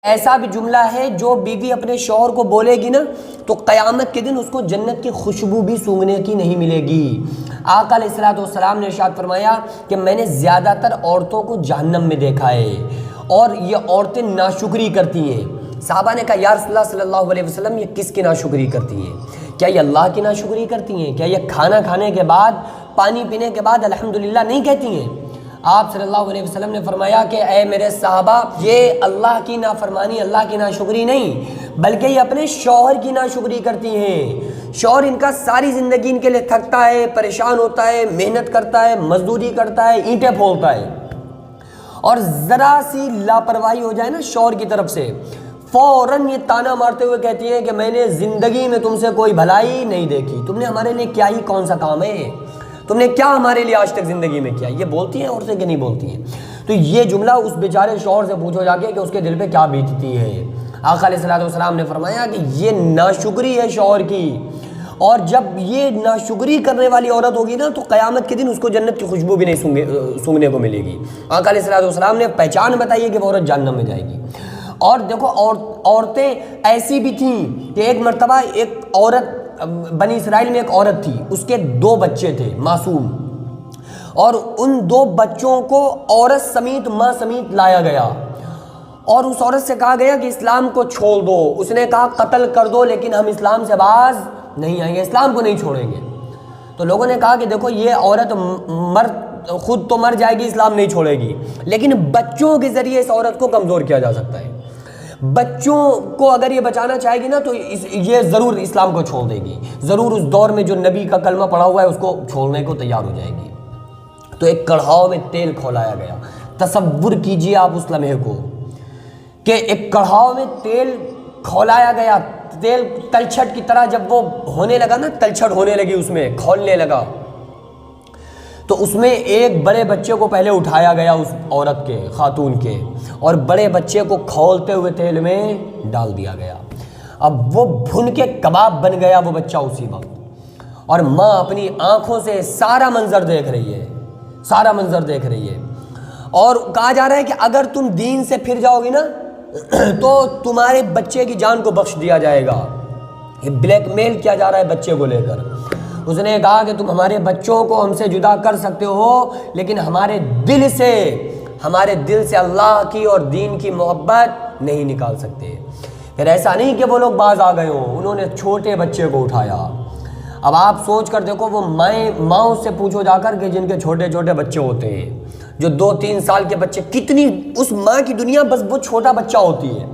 ایسا بھی جملہ ہے جو بیوی اپنے شوہر کو بولے گی نا تو قیامت کے دن اس کو جنت کی خوشبو بھی سونگھنے کی نہیں ملے گی۔ آقا علیہ الصلوۃ والسلام نے ارشاد فرمایا کہ میں نے زیادہ تر عورتوں کو جہنم میں دیکھا ہے اور یہ عورتیں ناشکری کرتی ہیں۔ صحابہ نے کہا یا رسول اللہ صلی اللہ علیہ وسلم یہ کس کی ناشکری کرتی ہیں؟ کیا یہ اللہ کی ناشکری کرتی ہیں؟ کیا یہ کھانا کھانے کے بعد پانی پینے کے بعد الحمدللہ نہیں کہتی ہیں؟ آپ صلی اللہ علیہ وسلم نے فرمایا کہ اے میرے صحابہ، یہ اللہ کی نافرمانی، اللہ کی ناشکری نہیں بلکہ یہ اپنے شوہر کی ناشکری کرتی ہیں۔ شوہر ان کا ساری زندگی ان کے لیے تھکتا ہے، پریشان ہوتا ہے، محنت کرتا ہے، مزدوری کرتا ہے، اینٹیں پھوڑتا ہے، اور ذرا سی لاپرواہی ہو جائے نا شوہر کی طرف سے فوراً یہ تانا مارتے ہوئے کہتی ہیں کہ میں نے زندگی میں تم سے کوئی بھلائی نہیں دیکھی، تم نے ہمارے لیے کیا ہی کون سا کام ہے، تم نے کیا ہمارے لیے آج تک زندگی میں کیا۔ یہ بولتی ہیں عورتیں کہ نہیں بولتی ہیں؟ تو یہ جملہ اس بیچارے شوہر سے پوچھو جا کے کہ اس کے دل پہ کیا بیتتی ہے۔ آقا علیہ الصلوۃ والسلام نے فرمایا کہ یہ ناشکری ہے شوہر کی، اور جب یہ ناشکری کرنے والی عورت ہوگی نا تو قیامت کے دن اس کو جنت کی خوشبو بھی نہیں سونگھنے کو ملے گی۔ آقا علیہ الصلوۃ والسلام نے پہچان بتائی ہے کہ وہ عورت جہنم میں جائے گی۔ اور دیکھو عورتیں ایسی بھی تھیں کہ ایک مرتبہ ایک عورت، بنی اسرائیل میں ایک عورت تھی، اس کے 2 بچے تھے معصوم، اور ان 2 بچوں کو عورت سمیت ماں سمیت لایا گیا اور اس عورت سے کہا گیا کہ اسلام کو چھوڑ دو۔ اس نے کہا قتل کر دو لیکن ہم اسلام سے باز نہیں آئیں گے، اسلام کو نہیں چھوڑیں گے۔ تو لوگوں نے کہا کہ دیکھو یہ عورت خود تو مر جائے گی، اسلام نہیں چھوڑے گی، لیکن بچوں کے ذریعے اس عورت کو کمزور کیا جا سکتا ہے۔ بچوں کو اگر یہ بچانا چاہے گی نا تو یہ ضرور اسلام کو چھوڑ دے گی، ضرور اس دور میں جو نبی کا کلمہ پڑھا ہوا ہے اس کو چھوڑنے کو تیار ہو جائے گی۔ تو ایک کڑھاؤ میں تیل کھولایا گیا، تصور کیجئے آپ اس لمحے کو کہ ایک کڑھاؤ میں تیل کھولایا گیا، تیل تلچھٹ کی طرح جب وہ ہونے لگا نا، تلچھٹ ہونے لگی، اس میں کھولنے لگا، تو اس میں ایک بڑے بچے کو پہلے اٹھایا گیا اس عورت کے، خاتون کے، اور بڑے بچے کو کھولتے ہوئے تیل میں ڈال دیا گیا۔ اب وہ بھن کے کباب بن گیا وہ بچہ اسی وقت، اور ماں اپنی آنکھوں سے سارا منظر دیکھ رہی ہے، سارا منظر دیکھ رہی ہے، اور کہا جا رہا ہے کہ اگر تم دین سے پھر جاؤ گی نا تو تمہارے بچے کی جان کو بخش دیا جائے گا۔ یہ بلیک میل کیا جا رہا ہے بچے کو لے کر۔ اس نے کہا کہ تم ہمارے بچوں کو ہم سے جدا کر سکتے ہو لیکن ہمارے دل سے اللہ کی اور دین کی محبت نہیں نکال سکتے۔ پھر ایسا نہیں کہ وہ لوگ باز آ گئے ہوں، انہوں نے چھوٹے بچے کو اٹھایا۔ اب آپ سوچ کر دیکھو، وہ ماؤں سے پوچھو جا کر کہ جن کے چھوٹے چھوٹے بچے ہوتے ہیں، جو 2-3 سال کے بچے، کتنی اس ماں کی دنیا بس وہ چھوٹا بچہ ہوتی ہے،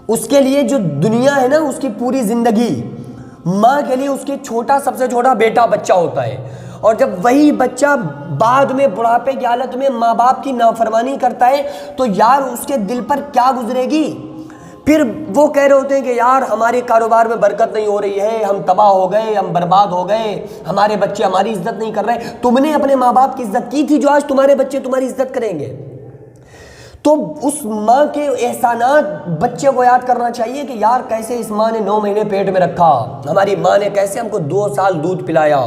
اس کے لیے جو دنیا ہے نا، اس کی پوری زندگی ماں کے لیے اس کے سب سے چھوٹا بیٹا بچہ ہوتا ہے۔ اور جب وہی بچہ بعد میں بڑھاپے کی حالت میں ماں باپ کی نافرمانی کرتا ہے تو یار اس کے دل پر کیا گزرے گی؟ پھر وہ کہہ رہے ہوتے ہیں کہ یار ہمارے کاروبار میں برکت نہیں ہو رہی ہے، ہم تباہ ہو گئے، ہم برباد ہو گئے، ہمارے بچے ہماری عزت نہیں کر رہے۔ تم نے اپنے ماں باپ کی عزت کی تھی جو آج تمہارے بچے تمہاری عزت کریں گے؟ تو اس ماں کے احسانات بچے کو یاد کرنا چاہیے کہ یار کیسے اس ماں نے 9 مہینے پیٹ میں رکھا، ہماری ماں نے کیسے ہم کو 2 سال دودھ پلایا،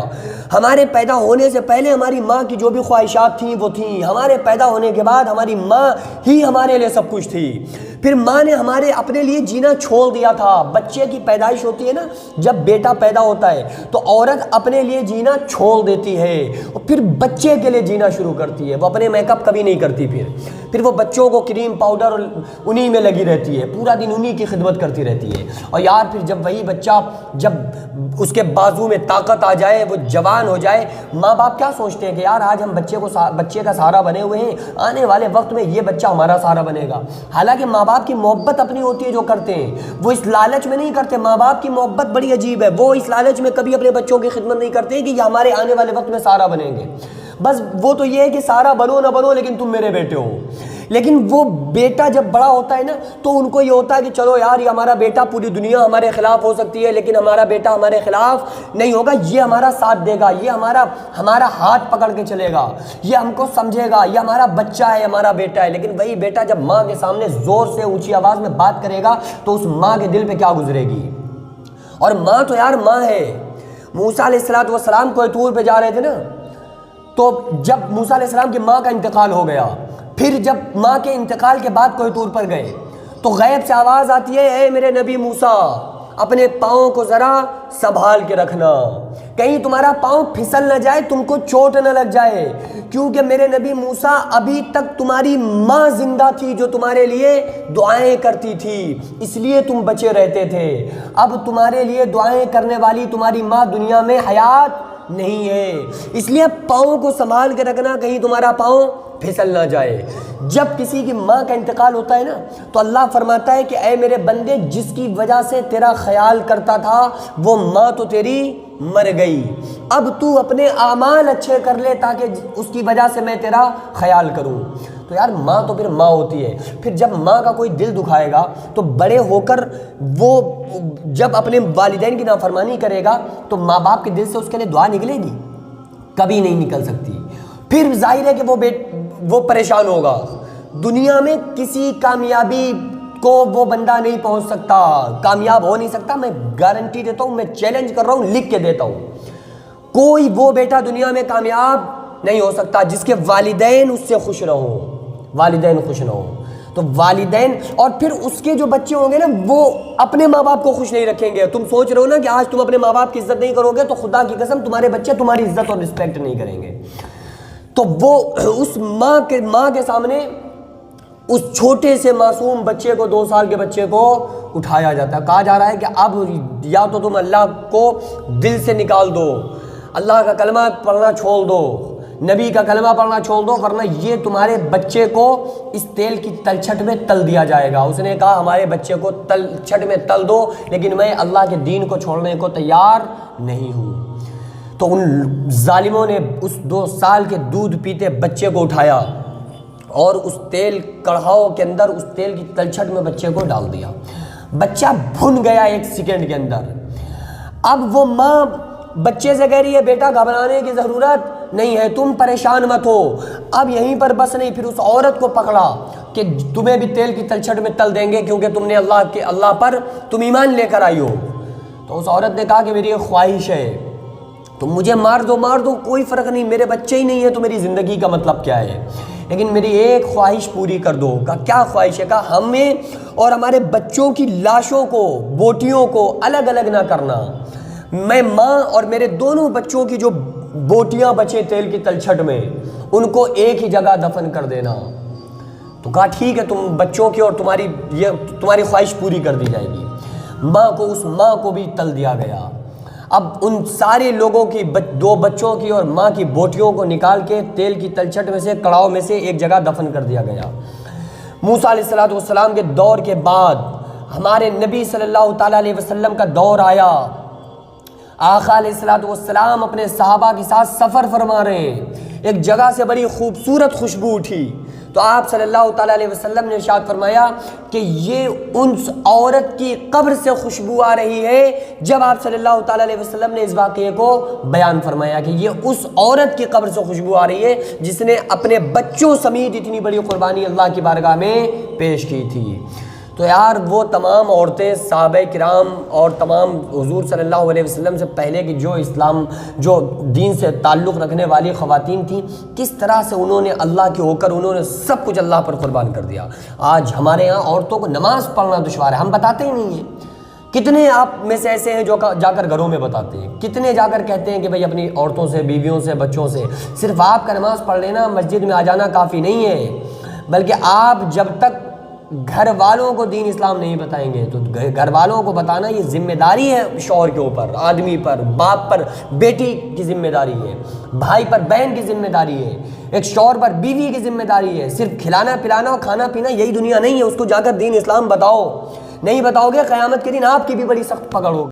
ہمارے پیدا ہونے سے پہلے ہماری ماں کی جو بھی خواہشات تھیں وہ تھیں، ہمارے پیدا ہونے کے بعد ہماری ماں ہی ہمارے لیے سب کچھ تھی، پھر ماں نے ہمارے اپنے لیے جینا چھوڑ دیا تھا۔ بچے کی پیدائش ہوتی ہے نا، جب بیٹا پیدا ہوتا ہے تو عورت اپنے لیے جینا چھوڑ دیتی ہے اور پھر بچے کے لیے جینا شروع کرتی ہے۔ وہ اپنے میک اپ کبھی نہیں کرتی، پھر وہ بچوں کو کریم پاؤڈر انہی میں لگی رہتی ہے، پورا دن انہی کی خدمت کرتی رہتی ہے۔ اور یار پھر جب وہی بچہ، جب اس کے بازو میں طاقت آ جائے، وہ جوان ہو جائے، ماں باپ کیا سوچتے ہیں کہ یار آج ہم بچے کا سہارا بنے ہوئے ہیں، آنے والے وقت میں یہ بچہ ہمارا سہارا بنے گا۔ حالانکہ ماں باپ کی محبت اپنی ہوتی ہے جو کرتے ہیں، وہ اس لالچ میں نہیں کرتے۔ ماں باپ کی محبت بڑی عجیب ہے، وہ اس لالچ میں کبھی اپنے بچوں کی خدمت نہیں کرتے کہ یہ ہمارے آنے والے وقت میں سہارا بنیں گے۔ بس وہ تو یہ ہے کہ سہارا بنو نہ بنو لیکن تم میرے بیٹے ہو۔ لیکن وہ بیٹا جب بڑا ہوتا ہے نا تو ان کو یہ ہوتا ہے کہ چلو یار یہ ہمارا بیٹا، پوری دنیا ہمارے خلاف ہو سکتی ہے لیکن ہمارا بیٹا ہمارے خلاف نہیں ہوگا، یہ ہمارا ساتھ دے گا، یہ ہمارا ہاتھ پکڑ کے چلے گا، یہ ہم کو سمجھے گا، یہ ہمارا بچہ ہے، ہمارا بیٹا ہے۔ لیکن وہی بیٹا جب ماں کے سامنے زور سے اونچی آواز میں بات کرے گا تو اس ماں کے دل پہ کیا گزرے گی؟ اور ماں تو یار ماں ہے۔ موسیٰ علیہ السلام کوہ طور پہ جا رہے تھے نا، تو جب موسیٰ علیہ السلام کی ماں کا انتقال ہو گیا، پھر جب ماں کے انتقال کے بعد کوہ طور پر گئے تو غیب سے آواز آتی ہے اے میرے نبی موسیٰ اپنے پاؤں کو ذرا سنبھال کے رکھنا، کہیں تمہارا پاؤں پھسل نہ جائے، تم کو چوٹ نہ لگ جائے، کیونکہ میرے نبی موسیٰ ابھی تک تمہاری ماں زندہ تھی جو تمہارے لیے دعائیں کرتی تھی، اس لیے تم بچے رہتے تھے، اب تمہارے لیے دعائیں کرنے والی تمہاری ماں دنیا میں حیات نہیں ہے، اس لیے پاؤں کو سنبھال کے رکھنا کہیں تمہارا پاؤں پھسل نہ جائے۔ جب کسی کی ماں کا انتقال ہوتا ہے نا تو اللہ فرماتا ہے کہ اے میرے بندے جس کی وجہ سے تیرا خیال کرتا تھا وہ ماں تو تیری مر گئی، اب تو اپنے اعمال اچھے کر لے تاکہ اس کی وجہ سے میں تیرا خیال کروں۔ تو یار ماں تو پھر ماں ہوتی ہے، پھر جب ماں کا کوئی دل دکھائے گا تو بڑے ہو کر وہ جب اپنے والدین کی نافرمانی کرے گا تو ماں باپ کے دل سے اس کے لیے دعا نکلے گی؟ کبھی نہیں نکل سکتی۔ پھر ظاہر ہے کہ وہ پریشان ہوگا، دنیا میں کسی کامیابی کو وہ بندہ نہیں پہنچ سکتا، کامیاب ہو نہیں سکتا، میں گارنٹی دیتا ہوں، میں چیلنج کر رہا ہوں، لکھ کے دیتا ہوں، کوئی وہ بیٹا دنیا میں کامیاب نہیں ہو سکتا جس کے والدین اس سے خوش نہ ہوں، والدین خوش نہ ہوں۔ تو والدین اور پھر اس کے جو بچے ہوں گے نا وہ اپنے ماں باپ کو خوش نہیں رکھیں گے۔ تم سوچ رہے ہو نا کہ آج تم اپنے ماں باپ کی عزت نہیں کرو گے تو خدا کی قسم تمہارے بچے تمہاری عزت اور رسپیکٹ نہیں کریں گے۔ تو وہ اس ماں کے سامنے اس چھوٹے سے معصوم بچے کو، 2 سال کے بچے کو اٹھایا جاتا ہے، کہا جا رہا ہے کہ اب یا تو تم اللہ کو دل سے نکال دو، اللہ کا کلمہ پڑھنا چھوڑ دو، نبی کا کلمہ پڑھنا چھوڑ دو، ورنہ یہ تمہارے بچے کو اس تیل کی تلچھٹ میں تل دیا جائے گا۔ اس نے کہا ہمارے بچے کو تلچھٹ میں تل دو، لیکن میں اللہ کے دین کو چھوڑنے کو تیار نہیں ہوں۔ تو ان ظالموں نے اس 2 سال کے دودھ پیتے بچے کو اٹھایا اور اس تیل کڑھاؤ کے اندر اس تیل کی تلچھٹ میں بچے کو ڈال دیا، بچہ بھن گیا 1 سیکنڈ کے اندر۔ اب وہ ماں بچے سے کہہ رہی ہے بیٹا گھبرانے کی ضرورت نہیں ہے، تم پریشان مت ہو۔ اب یہیں پر بس نہیں، پھر اس عورت کو پکڑا کہ تمہیں بھی تیل کی تلچھٹ میں تل دیں گے کیونکہ تم نے اللہ پر تم ایمان لے کر آئی ہو۔ تو اس عورت نے کہا کہ میری ایک خواہش ہے، تم مجھے مار دو کوئی فرق نہیں، میرے بچے ہی نہیں ہیں تو میری زندگی کا مطلب کیا ہے، لیکن میری ایک خواہش پوری کر دو۔ کہا کیا خواہش ہے؟ کہا ہمیں اور ہمارے بچوں کی لاشوں کو، بوٹیوں کو الگ الگ نہ کرنا، میں ماں اور میرے دونوں بچوں کی جو بوٹیاں بچے تیل کی تلچھٹ میں ان کو ایک ہی جگہ دفن کر دینا۔ تو کہا ٹھیک ہے، تم بچوں کی اور تمہاری خواہش پوری کر دی جائے گی۔ اس ماں کو بھی تل دیا گیا۔ اب ان سارے لوگوں کی 2 بچوں کی اور ماں کی بوٹیوں کو نکال کے تیل کی تلچھٹ میں سے، کڑاؤ میں سے ایک جگہ دفن کر دیا گیا۔ موسیٰ علیہ السلام کے دور کے بعد ہمارے نبی صلی اللہ تعالیٰ علیہ وسلم کا دور آیا۔ آقا علیہ السلام اپنے صحابہ کے ساتھ سفر فرما رہے ہیں، ایک جگہ سے بڑی خوبصورت خوشبو اٹھی تو آپ صلی اللہ تعالیٰ علیہ وسلم نے ارشاد فرمایا کہ یہ اس عورت کی قبر سے خوشبو آ رہی ہے۔ جب آپ صلی اللہ تعالیٰ علیہ وسلم نے اس واقعے کو بیان فرمایا کہ یہ اس عورت کی قبر سے خوشبو آ رہی ہے جس نے اپنے بچوں سمیت اتنی بڑی قربانی اللہ کی بارگاہ میں پیش کی تھی۔ تو یار وہ تمام عورتیں صحابہ کرام اور تمام حضور صلی اللہ علیہ وسلم سے پہلے کی جو دین سے تعلق رکھنے والی خواتین تھیں، کس طرح سے انہوں نے اللہ کے ہو کر انہوں نے سب کچھ اللہ پر قربان کر دیا۔ آج ہمارے ہاں عورتوں کو نماز پڑھنا دشوار ہے، ہم بتاتے ہی نہیں ہیں۔ کتنے آپ میں سے ایسے ہیں جو جا کر گھروں میں بتاتے ہیں، کتنے جا کر کہتے ہیں کہ بھائی اپنی عورتوں سے، بیویوں سے، بچوں سے صرف آپ کا نماز پڑھ لینا، مسجد میں آ جانا کافی نہیں ہے، بلکہ آپ جب تک گھر والوں کو دین اسلام نہیں بتائیں گے تو گھر والوں کو بتانا یہ ذمہ داری ہے، شوہر کے اوپر، آدمی پر، باپ پر بیٹی کی ذمہ داری ہے، بھائی پر بہن کی ذمہ داری ہے، ایک شوہر پر بیوی کی ذمہ داری ہے۔ صرف کھلانا پلانا اور کھانا پینا یہی دنیا نہیں ہے، اس کو جا کر دین اسلام بتاؤ، نہیں بتاؤ گے قیامت کے دن آپ کی بھی بڑی سخت پکڑ ہوگی۔